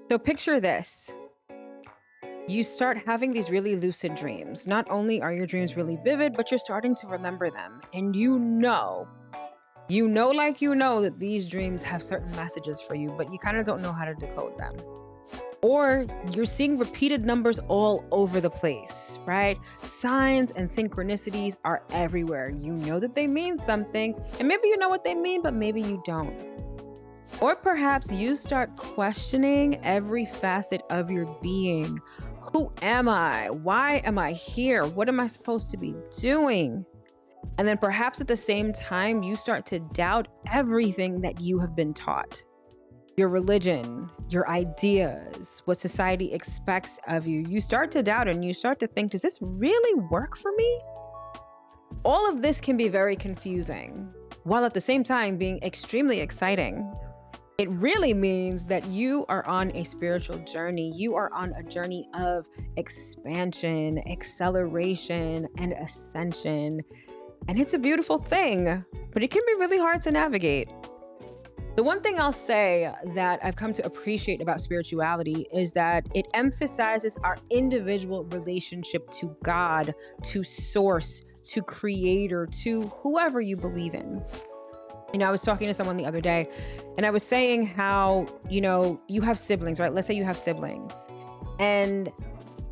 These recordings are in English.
So picture this. You start having these really lucid dreams. Not only are your dreams really vivid, but you're starting to remember them. And you know that these dreams have certain messages for you, but you kind of don't know how to decode them. Or you're seeing repeated numbers all over the place, right? Signs and synchronicities are everywhere. You know that they mean something, and maybe you know what they mean, but maybe you don't. Or perhaps you start questioning every facet of your being. Who am I? Why am I here? What am I supposed to be doing? And then perhaps at the same time, you start to doubt everything that you have been taught. Your religion, your ideas, what society expects of you. You start to doubt and you start to think, does this really work for me? All of this can be very confusing, while at the same time being extremely exciting. It really means that you are on a spiritual journey. You are on a journey of expansion, acceleration, and ascension. And it's a beautiful thing, but it can be really hard to navigate. The one thing I'll say that I've come to appreciate about spirituality is that it emphasizes our individual relationship to God, to source, to creator, to whoever you believe in. I was talking to someone the other day and I was saying how, you have siblings, right? Let's say you have siblings and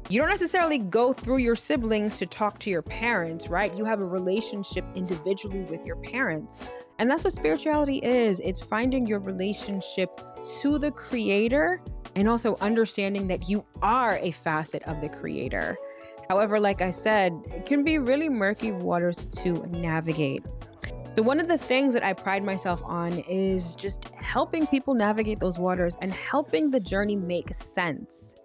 you don't necessarily go through your siblings to talk to your parents, right? You have a relationship individually with your parents. And that's what spirituality is. It's finding your relationship to the creator and also understanding that you are a facet of the creator. However, like I said, it can be really murky waters to navigate. So one of the things that I pride myself on is just helping people navigate those waters and helping the journey make sense.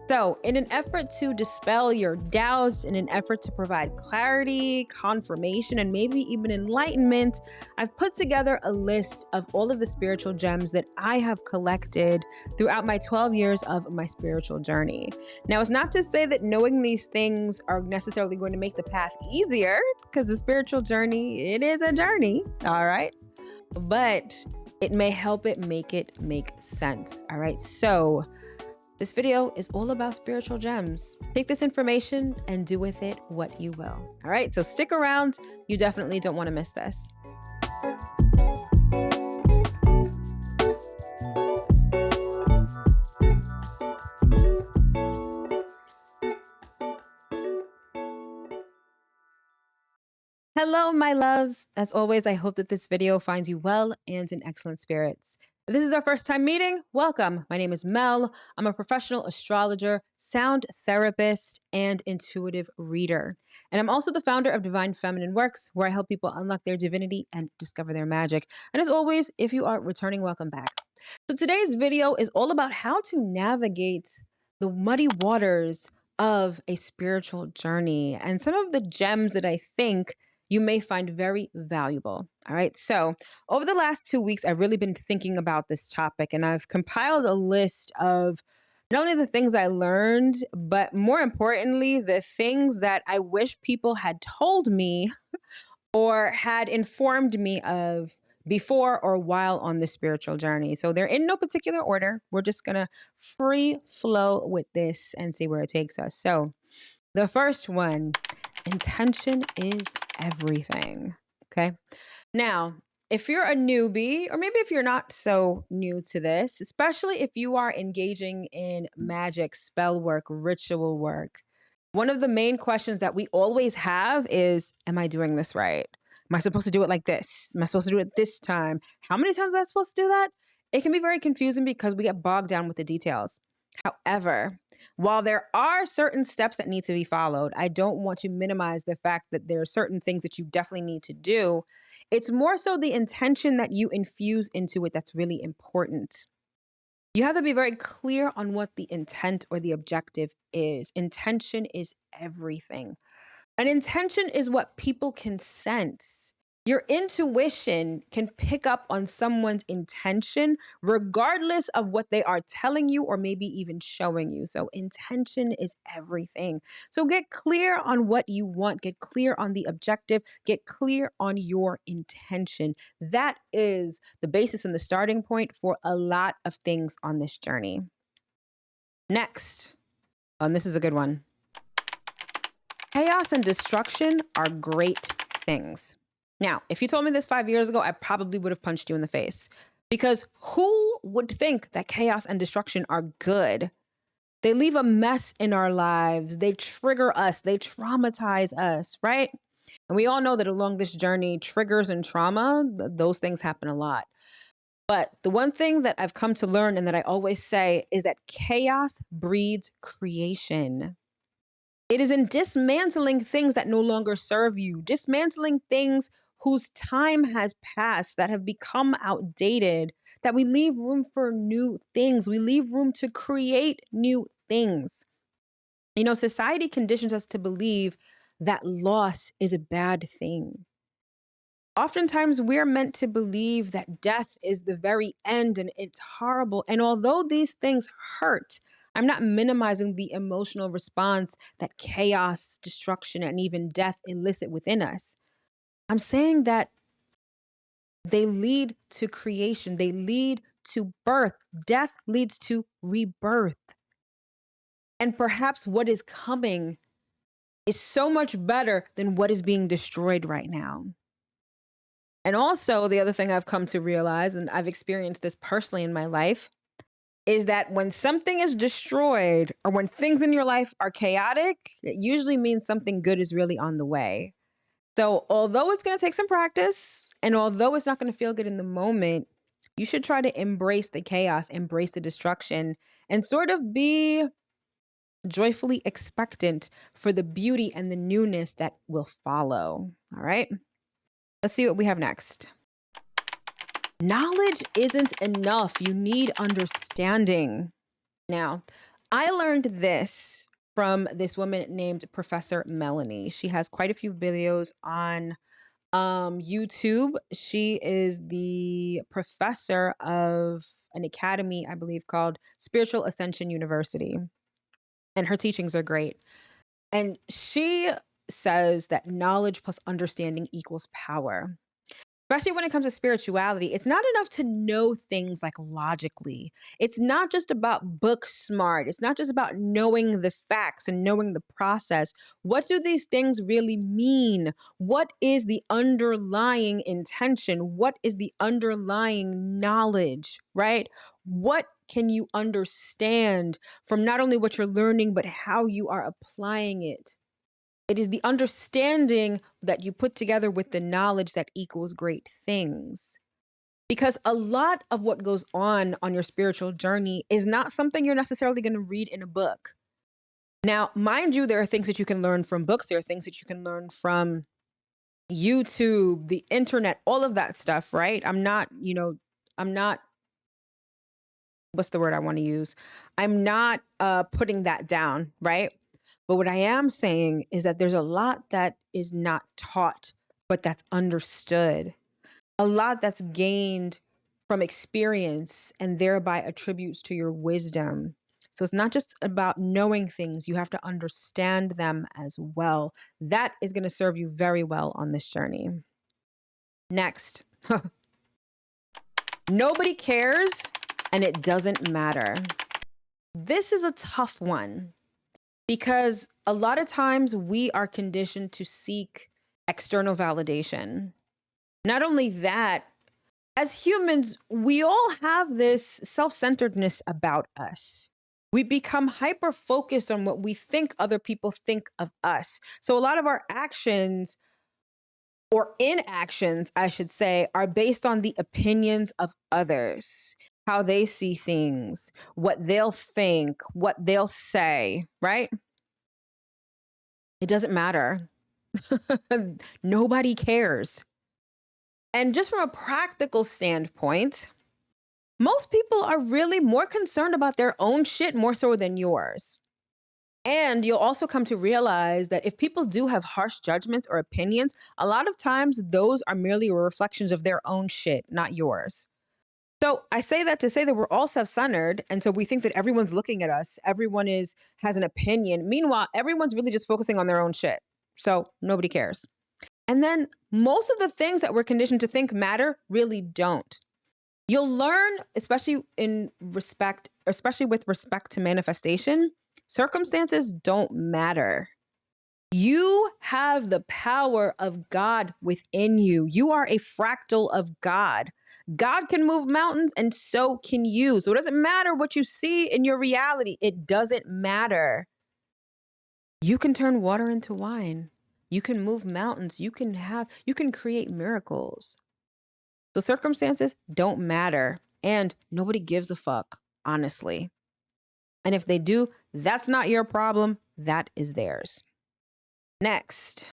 So in an effort to dispel your doubts, in an effort to provide clarity, confirmation, and maybe even enlightenment, I've put together a list of all of the spiritual gems that I have collected throughout my 12 years of my spiritual journey. Now, it's not to say that knowing these things are necessarily going to make the path easier, because the spiritual journey, it is a journey, all right? But it may help it make sense, all right? So this video is all about spiritual gems. Take this information and do with it what you will. All right, so stick around. You definitely don't want to miss this. Hello, my loves. As always, I hope that this video finds you well and in excellent spirits. If this is our first time meeting, welcome. My name is Mel. I'm a professional astrologer, sound therapist, and intuitive reader. And I'm also the founder of Divine Feminine Works, where I help people unlock their divinity and discover their magic. And as always, if you are returning, welcome back. So today's video is all about how to navigate the muddy waters of a spiritual journey and some of the gems that I think you may find very valuable. All right. So over the last 2 weeks, I've really been thinking about this topic and I've compiled a list of not only the things I learned, but more importantly, the things that I wish people had told me or had informed me of before or while on the spiritual journey. So they're in no particular order. We're just going to free flow with this and see where it takes us. So the first one, intention is everything. Okay. Now, if you're a newbie, or maybe if you're not so new to this, especially if you are engaging in magic, spell work, ritual work, one of the main questions that we always have is, am I doing this right? Am I supposed to do it like this? Am I supposed to do it this time? How many times am I supposed to do that? It can be very confusing because we get bogged down with the details. However, while there are certain steps that need to be followed, I don't want to minimize the fact that there are certain things that you definitely need to do. It's more so the intention that you infuse into it that's really important. You have to be very clear on what the intent or the objective is. Intention is everything. An intention is what people can sense. Your intuition can pick up on someone's intention regardless of what they are telling you or maybe even showing you. So intention is everything. So get clear on what you want, get clear on the objective, get clear on your intention. That is the basis and the starting point for a lot of things on this journey. Next, and this is a good one. Chaos and destruction are great things. Now, if you told me this 5 years ago, I probably would have punched you in the face. Because who would think that chaos and destruction are good? They leave a mess in our lives. They trigger us. They traumatize us, right? And we all know that along this journey, triggers and trauma, those things happen a lot. But the one thing that I've come to learn and that I always say is that chaos breeds creation. It is in dismantling things that no longer serve you, dismantling things whose time has passed, that have become outdated, that we leave room for new things. We leave room to create new things. You know, society conditions us to believe that loss is a bad thing. Oftentimes, we're meant to believe that death is the very end and it's horrible. And although these things hurt, I'm not minimizing the emotional response that chaos, destruction, and even death elicit within us. I'm saying that they lead to creation, they lead to birth. Death leads to rebirth. And perhaps what is coming is so much better than what is being destroyed right now. And also, the other thing I've come to realize, and I've experienced this personally in my life, is that when something is destroyed or when things in your life are chaotic, it usually means something good is really on the way. So, although it's going to take some practice and although it's not going to feel good in the moment, you should try to embrace the chaos, embrace the destruction, and sort of be joyfully expectant for the beauty and the newness that will follow. All right. Let's see what we have next. Knowledge isn't enough. You need understanding. Now, I learned this from this woman named Professor Melanie. She has quite a few videos on YouTube. She is the professor of an academy, I believe, called Spiritual Ascension University. And her teachings are great. And she says that knowledge plus understanding equals power. Especially when it comes to spirituality, it's not enough to know things like logically. It's not just about book smart. It's not just about knowing the facts and knowing the process. What do these things really mean? What is the underlying intention? What is the underlying knowledge, right? What can you understand from not only what you're learning, but how you are applying it? It is the understanding that you put together with the knowledge that equals great things. Because a lot of what goes on your spiritual journey is not something you're necessarily going to read in a book. Now, mind you, there are things that you can learn from books. There are things that you can learn from YouTube, the internet, all of that stuff, right? I'm not, what's the word I want to use? I'm not putting that down, right? But what I am saying is that there's a lot that is not taught, but that's understood. A lot that's gained from experience and thereby attributes to your wisdom. So it's not just about knowing things, you have to understand them as well. That is going to serve you very well on this journey. Next, nobody cares and it doesn't matter. This is a tough one. Because a lot of times we are conditioned to seek external validation. Not only that, as humans, we all have this self-centeredness about us. We become hyper-focused on what we think other people think of us. So a lot of our actions or inactions, I should say, are based on the opinions of others, how they see things, what they'll think, what they'll say, right? It doesn't matter. Nobody cares. And just from a practical standpoint, most people are really more concerned about their own shit more so than yours. And you'll also come to realize that if people do have harsh judgments or opinions, a lot of times those are merely reflections of their own shit, not yours. So I say that to say that we're all self-centered. And so we think that everyone's looking at us. Everyone has an opinion. Meanwhile, everyone's really just focusing on their own shit. So nobody cares. And then most of the things that we're conditioned to think matter really don't. You'll learn, especially with respect to manifestation, circumstances don't matter. You have the power of God within you. You are a fractal of God. God can move mountains and so can you. So it doesn't matter what you see in your reality. It doesn't matter. You can turn water into wine. You can move mountains. You can create miracles. So circumstances don't matter. And nobody gives a fuck, honestly. And if they do, that's not your problem. That is theirs. Next,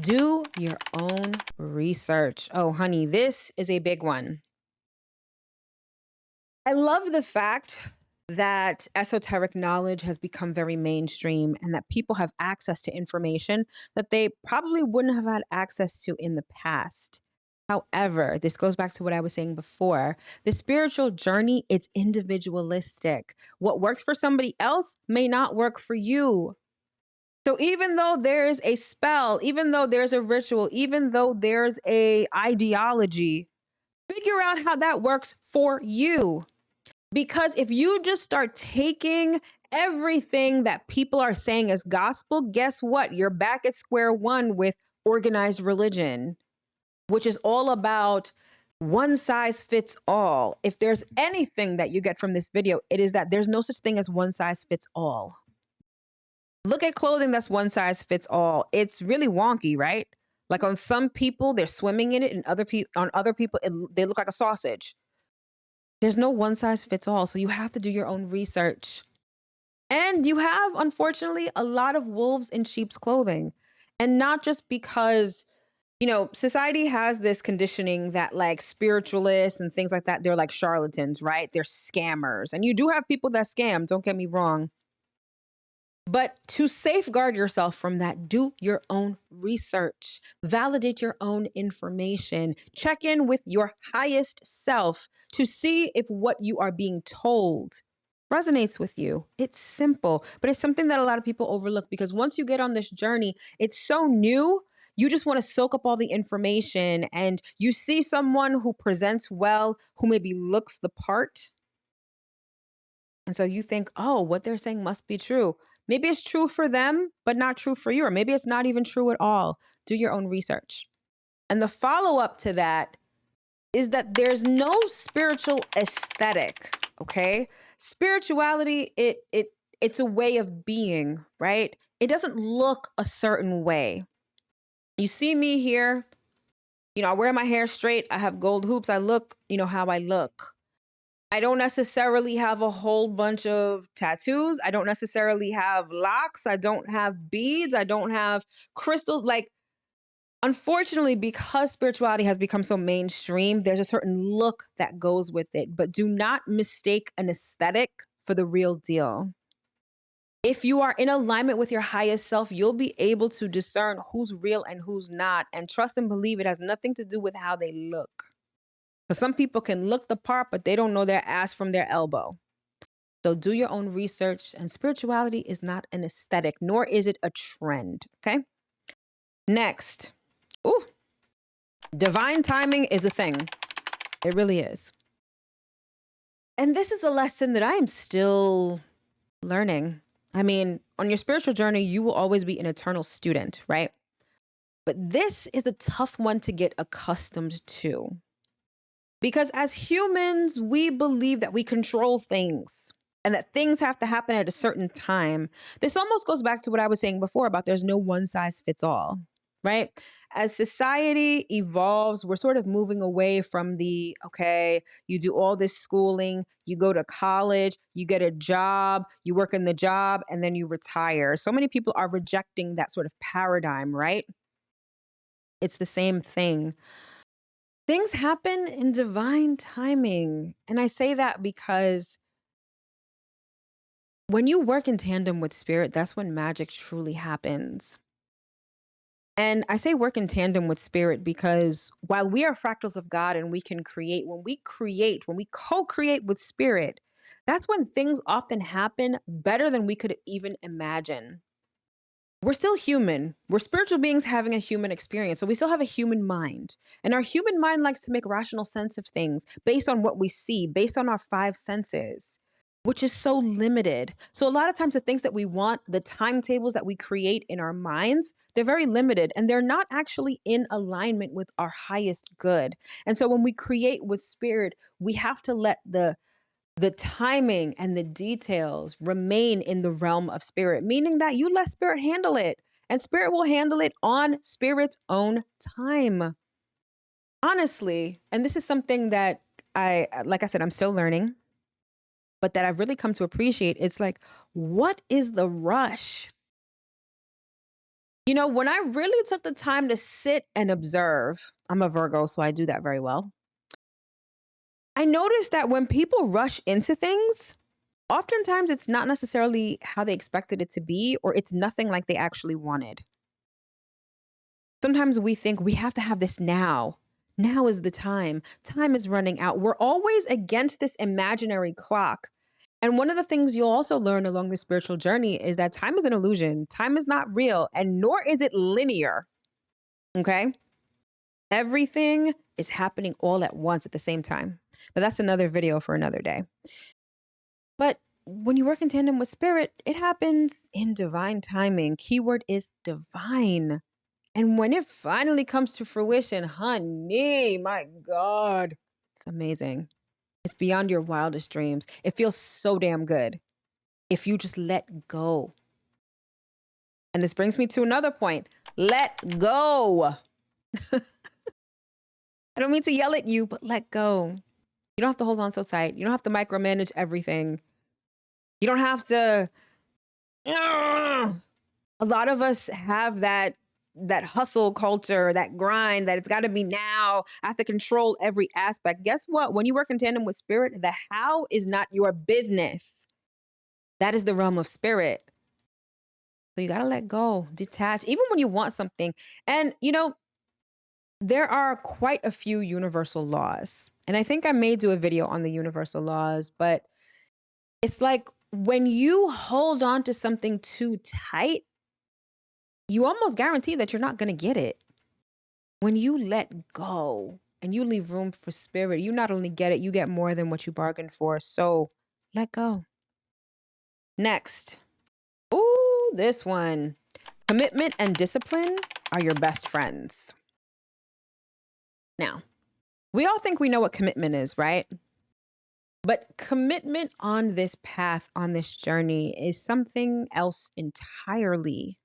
do your own research. Oh, honey, this is a big one. I love the fact that esoteric knowledge has become very mainstream and that people have access to information that they probably wouldn't have had access to in the past. However, this goes back to what I was saying before. The spiritual journey, it's individualistic. What works for somebody else may not work for you. So even though there's a spell, even though there's a ritual, even though there's a ideology, figure out how that works for you. Because if you just start taking everything that people are saying as gospel, guess what? You're back at square one with organized religion, which is all about one size fits all. If there's anything that you get from this video, it is that there's no such thing as one size fits all. Look at clothing that's one size fits all. It's really wonky, right? Like on some people, they're swimming in it, and on other people, they look like a sausage. There's no one size fits all. So you have to do your own research. And you have, unfortunately, a lot of wolves in sheep's clothing. And not just because, society has this conditioning that like spiritualists and things like that, they're like charlatans, right? They're scammers. And you do have people that scam, don't get me wrong. But to safeguard yourself from that, do your own research, validate your own information, check in with your highest self to see if what you are being told resonates with you. It's simple, but it's something that a lot of people overlook because once you get on this journey, it's so new. You just want to soak up all the information and you see someone who presents well, who maybe looks the part. And so you think, oh, what they're saying must be true. Maybe it's true for them, but not true for you. Or maybe it's not even true at all. Do your own research. And the follow up to that is that there's no spiritual aesthetic, okay? Spirituality, it's a way of being, right? It doesn't look a certain way. You see me here, I wear my hair straight. I have gold hoops. I look, how I look. I don't necessarily have a whole bunch of tattoos. I don't necessarily have locks. I don't have beads. I don't have crystals. Like, unfortunately, because spirituality has become so mainstream, there's a certain look that goes with it. But do not mistake an aesthetic for the real deal. If you are in alignment with your highest self, you'll be able to discern who's real and who's not. And trust and believe it has nothing to do with how they look. Because some people can look the part, but they don't know their ass from their elbow. So do your own research. And spirituality is not an aesthetic, nor is it a trend. Okay. Next. Ooh. Divine timing is a thing. It really is. And this is a lesson that I am still learning. I mean, on your spiritual journey, you will always be an eternal student, right? But this is a tough one to get accustomed to. Because as humans, we believe that we control things and that things have to happen at a certain time. This almost goes back to what I was saying before about there's no one size fits all, right? As society evolves, we're sort of moving away from okay, you do all this schooling, you go to college, you get a job, you work in the job, and then you retire. So many people are rejecting that sort of paradigm, right? It's the same thing. Things happen in divine timing. And I say that because when you work in tandem with spirit, that's when magic truly happens. And I say work in tandem with spirit because while we are fractals of God and we can create, when we co-create with spirit, that's when things often happen better than we could even imagine. we're still human. We're spiritual beings having a human experience. So we still have a human mind. And our human mind likes to make rational sense of things based on what we see, based on our five senses, which is so limited. So a lot of times the things that we want, the timetables that we create in our minds, they're very limited and they're not actually in alignment with our highest good. And so when we create with spirit, we have to let the timing and the details remain in the realm of spirit, meaning that you let spirit handle it and spirit will handle it on spirit's own time. Honestly, and this is something that like I said, I'm still learning, but that I've really come to appreciate. It's like, what is the rush? When I really took the time to sit and observe, I'm a Virgo, so I do that very well. I noticed that when people rush into things, oftentimes it's not necessarily how they expected it to be, or it's nothing like they actually wanted. Sometimes we think we have to have this now. Now is the time. Time is running out. We're always against this imaginary clock. And one of the things you'll also learn along the spiritual journey is that time is an illusion. Time is not real, and nor is it linear. Okay? Everything is happening all at once at the same time. But that's another video for another day. But when you work in tandem with spirit, it happens in divine timing. Keyword is divine. And when it finally comes to fruition, honey, my God, it's amazing. It's beyond your wildest dreams. It feels so damn good if you just let go. And this brings me to another point. Let go. I don't mean to yell at you, but let go. You don't have to hold on so tight. You don't have to micromanage everything. You don't have to. A lot of us have that hustle culture, that grind, that it's got to be now. I have to control every aspect. Guess what? When you work in tandem with spirit, the how is not your business. That is the realm of spirit. So you got to let go, detach, even when you want something. And, there are quite a few universal laws. And I think I may do a video on the universal laws, but it's like when you hold on to something too tight, you almost guarantee that you're not going to get it. When you let go and you leave room for spirit, you not only get it, you get more than what you bargained for. So let go. Next. Ooh, this one. Commitment and discipline are your best friends. Now, we all think we know what commitment is, right? But commitment on this path, on this journey, is something else entirely.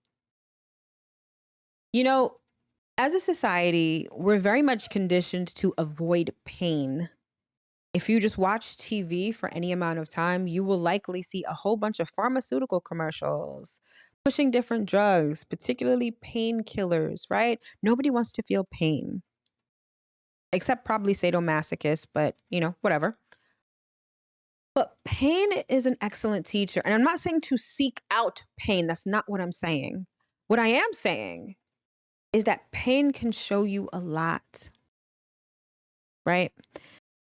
As a society, we're very much conditioned to avoid pain. If you just watch TV for any amount of time, you will likely see a whole bunch of pharmaceutical commercials pushing different drugs, particularly painkillers, right? Nobody wants to feel pain, except probably sadomasochists, but whatever. But pain is an excellent teacher. And I'm not saying to seek out pain. That's not what I'm saying. What I am saying is that pain can show you a lot, right?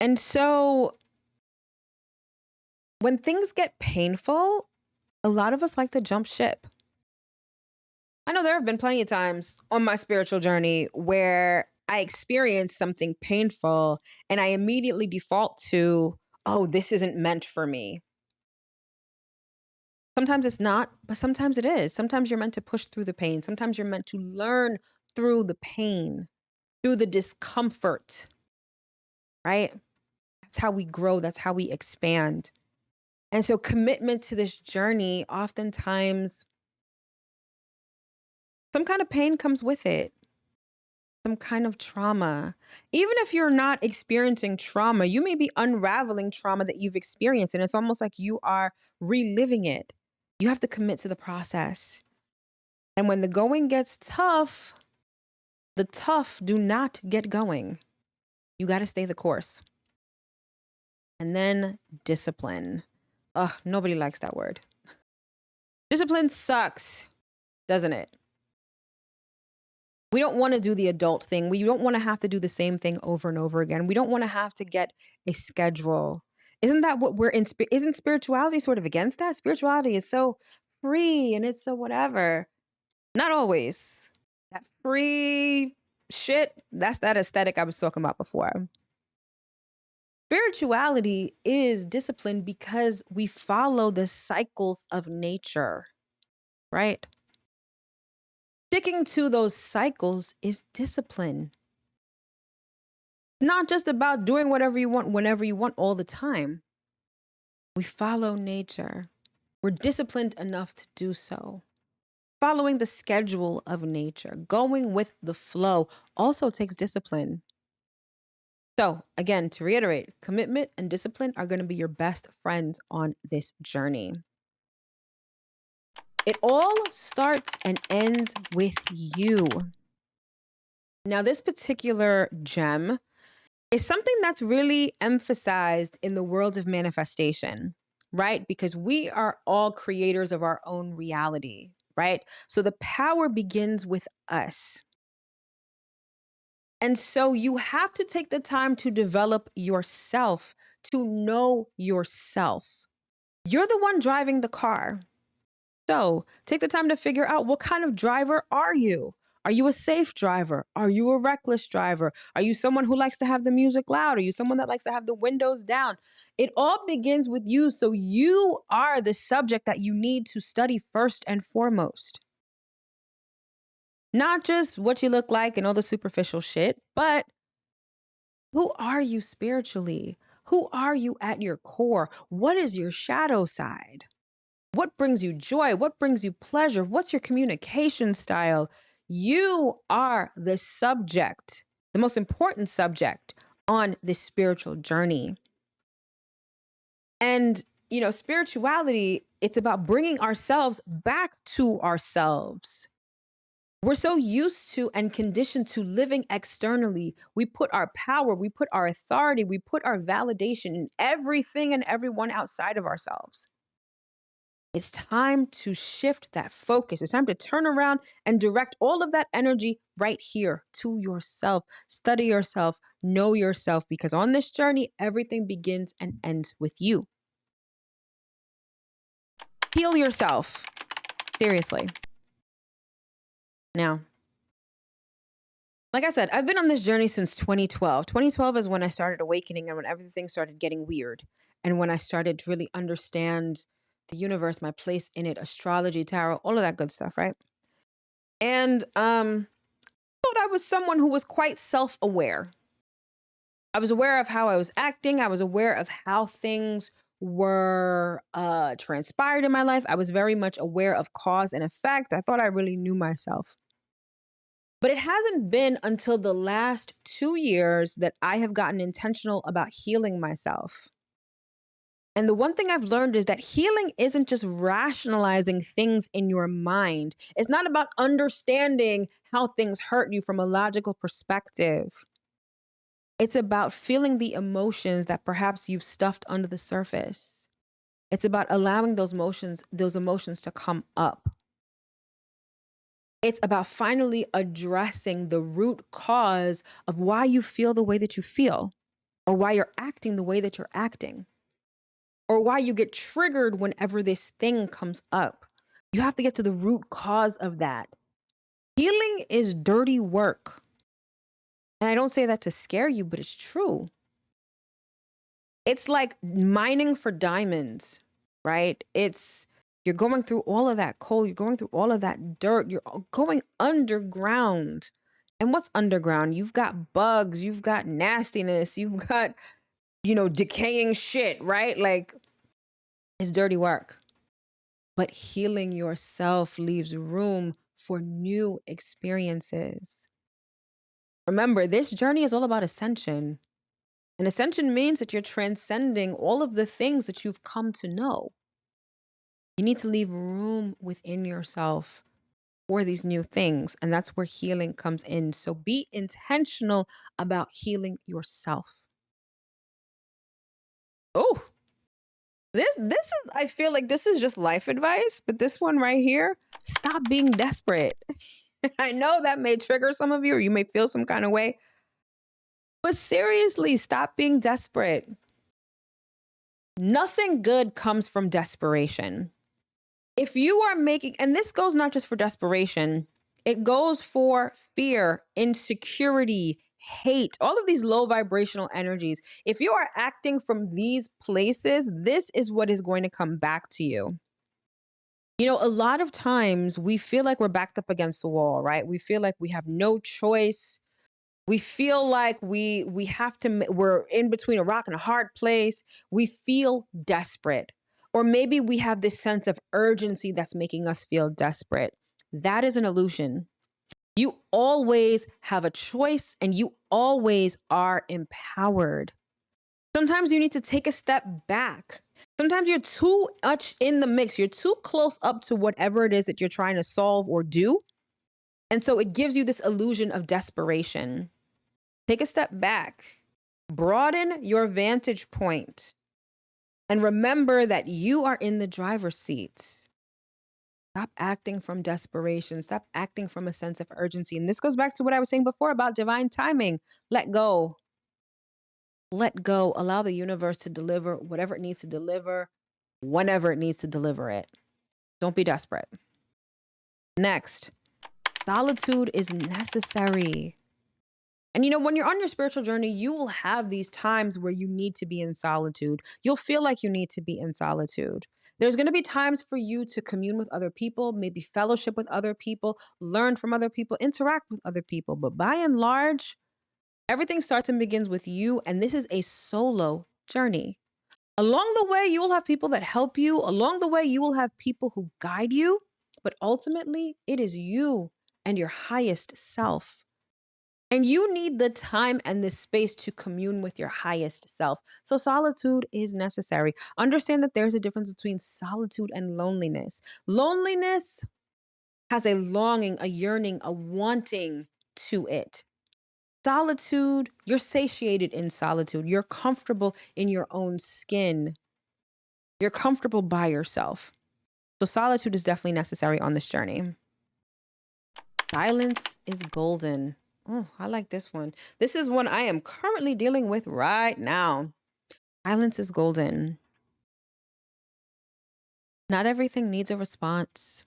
And so when things get painful, a lot of us like to jump ship. I know there have been plenty of times on my spiritual journey where I experience something painful and I immediately default to, oh, this isn't meant for me. Sometimes it's not, but sometimes it is. Sometimes you're meant to push through the pain. Sometimes you're meant to learn through the pain, through the discomfort, right? That's how we grow. That's how we expand. And so commitment to this journey, oftentimes, some kind of pain comes with it, some kind of trauma. Even if you're not experiencing trauma, you may be unraveling trauma that you've experienced. And it's almost like you are reliving it. You have to commit to the process. And when the going gets tough, the tough do not get going. You got to stay the course. And then discipline. Ugh, nobody likes that word. Discipline sucks, doesn't it? We don't want to do the adult thing. We don't want to have to do the same thing over and over again. We don't want to have to get a schedule. Isn't that what we're in? Isn't spirituality sort of against that? Spirituality is so free and it's so whatever. Not always. That free shit, that's that aesthetic I was talking about before. Spirituality is discipline because we follow the cycles of nature, right? Sticking to those cycles is discipline. Not just about doing whatever you want, whenever you want, all the time. We follow nature. We're disciplined enough to do so. Following the schedule of nature, going with the flow also takes discipline. So, again, to reiterate, commitment and discipline are going to be your best friends on this journey. It all starts and ends with you. Now, this particular gem is something that's really emphasized in the world of manifestation, right? Because we are all creators of our own reality, right? So the power begins with us. And so you have to take the time to develop yourself, to know yourself. You're the one driving the car. So take the time to figure out, what kind of driver are you? Are you a safe driver? Are you a reckless driver? Are you someone who likes to have the music loud? Are you someone that likes to have the windows down? It all begins with you. So you are the subject that you need to study first and foremost. Not just what you look like and all the superficial shit, but who are you spiritually? Who are you at your core? What is your shadow side? What brings you joy? What brings you pleasure? What's your communication style? You are the subject, the most important subject on this spiritual journey. And, spirituality, it's about bringing ourselves back to ourselves. We're so used to and conditioned to living externally. We put our power, we put our authority, we put our validation in everything and everyone outside of ourselves. It's time to shift that focus. It's time to turn around and direct all of that energy right here to yourself. Study yourself, know yourself, because on this journey, everything begins and ends with you. Heal yourself. Seriously. Now, like I said, I've been on this journey since 2012. 2012 is when I started awakening and when everything started getting weird. And when I started to really understand the universe, my place in it, astrology, tarot, all of that good stuff, right? And thought I was someone who was quite self-aware. I was aware of how I was acting. I was aware of how things were transpired in my life. I was very much aware of cause and effect. I thought I really knew myself. But it hasn't been until the last 2 years that I have gotten intentional about healing myself. And the one thing I've learned is that healing isn't just rationalizing things in your mind. It's not about understanding how things hurt you from a logical perspective. It's about feeling the emotions that perhaps you've stuffed under the surface. It's about allowing those emotions to come up. It's about finally addressing the root cause of why you feel the way that you feel, or why you're acting the way that you're acting, or why you get triggered whenever this thing comes up. You have to get to the root cause of that. Healing is dirty work. And I don't say that to scare you, but it's true. It's like mining for diamonds, right? You're going through all of that coal, you're going through all of that dirt, you're going underground. And what's underground? You've got bugs, you've got nastiness, you've got, decaying shit, right? Like, it's dirty work. But healing yourself leaves room for new experiences. Remember, this journey is all about ascension. And ascension means that you're transcending all of the things that you've come to know. You need to leave room within yourself for these new things. And that's where healing comes in. So be intentional about healing yourself. Oh, this is, I feel like this is just life advice, but this one right here, stop being desperate. I know that may trigger some of you, or you may feel some kind of way, but seriously, stop being desperate. Nothing good comes from desperation. If you are making, and this goes not just for desperation, it goes for fear, insecurity, hate, all of these low vibrational energies. If you are acting from these places, this is what is going to come back to you. You know, a lot of times we feel like we're backed up against the wall, right? We feel like we have no choice. We feel like we have to we're in between a rock and a hard place. We feel desperate. Or maybe we have this sense of urgency that's making us feel desperate. That is an illusion. You always have a choice and you always are empowered. Sometimes you need to take a step back. Sometimes you're too much in the mix. You're too close up to whatever it is that you're trying to solve or do. And so it gives you this illusion of desperation. Take a step back, broaden your vantage point, and remember that you are in the driver's seat. Stop acting from desperation. Stop acting from a sense of urgency. And this goes back to what I was saying before about divine timing. Let go. Let go. Allow the universe to deliver whatever it needs to deliver, whenever it needs to deliver it. Don't be desperate. Next, solitude is necessary. And you know, when you're on your spiritual journey, you will have these times where you need to be in solitude. You'll feel like you need to be in solitude. There's going to be times for you to commune with other people, maybe fellowship with other people, learn from other people, interact with other people. But by and large, everything starts and begins with you. And this is a solo journey. Along the way, you will have people that help you. Along the way, you will have people who guide you. But ultimately, it is you and your highest self. And you need the time and the space to commune with your highest self. So solitude is necessary. Understand that there's a difference between solitude and loneliness. Loneliness has a longing, a yearning, a wanting to it. Solitude, you're satiated in solitude. You're comfortable in your own skin. You're comfortable by yourself. So solitude is definitely necessary on this journey. Silence is golden. Oh, I like this one. This is one I am currently dealing with right now. Silence is golden. Not everything needs a response.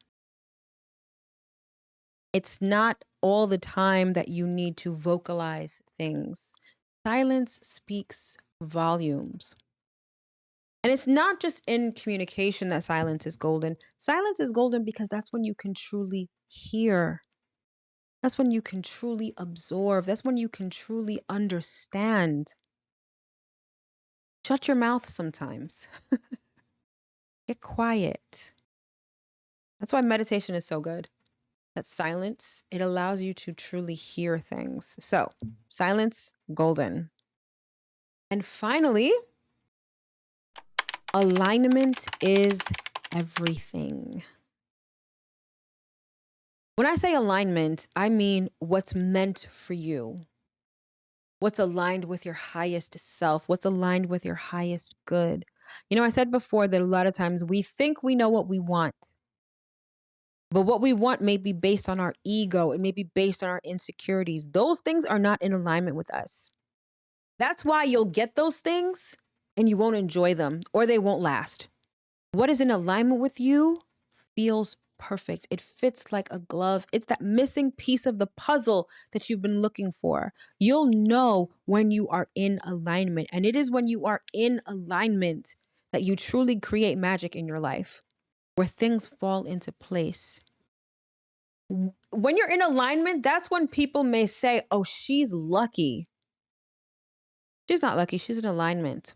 It's not all the time that you need to vocalize things. Silence speaks volumes. And it's not just in communication that silence is golden. Silence is golden because that's when you can truly hear. That's when you can truly absorb. That's when you can truly understand. Shut your mouth sometimes. Get quiet. That's why meditation is so good. That silence, it allows you to truly hear things. So, silence, golden. And finally, alignment is everything. When I say alignment, I mean what's meant for you. What's aligned with your highest self, what's aligned with your highest good. You know, I said before that a lot of times we think we know what we want, but what we want may be based on our ego. It may be based on our insecurities. Those things are not in alignment with us. That's why you'll get those things and you won't enjoy them or they won't last. What is in alignment with you feels perfect. It fits like a glove. It's that missing piece of the puzzle that you've been looking for. You'll know when you are in alignment. And it is when you are in alignment that you truly create magic in your life, where things fall into place. When you're in alignment, that's when people may say, oh, she's lucky. She's not lucky. She's in alignment.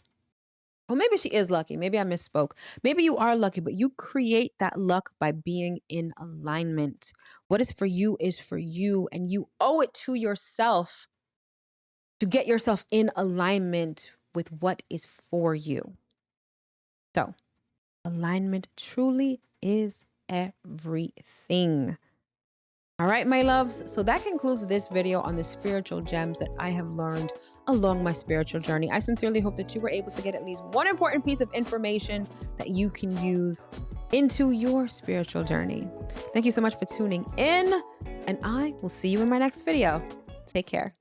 Well, maybe she is lucky. Maybe I misspoke. Maybe you are lucky, but you create that luck by being in alignment. What is for you is for you, and you owe it to yourself to get yourself in alignment with what is for you. So, alignment truly is everything. All right, my loves. So that concludes this video on the spiritual gems that I have learned along my spiritual journey. I sincerely hope that you were able to get at least one important piece of information that you can use into your spiritual journey. Thank you so much for tuning in, and I will see you in my next video. Take care.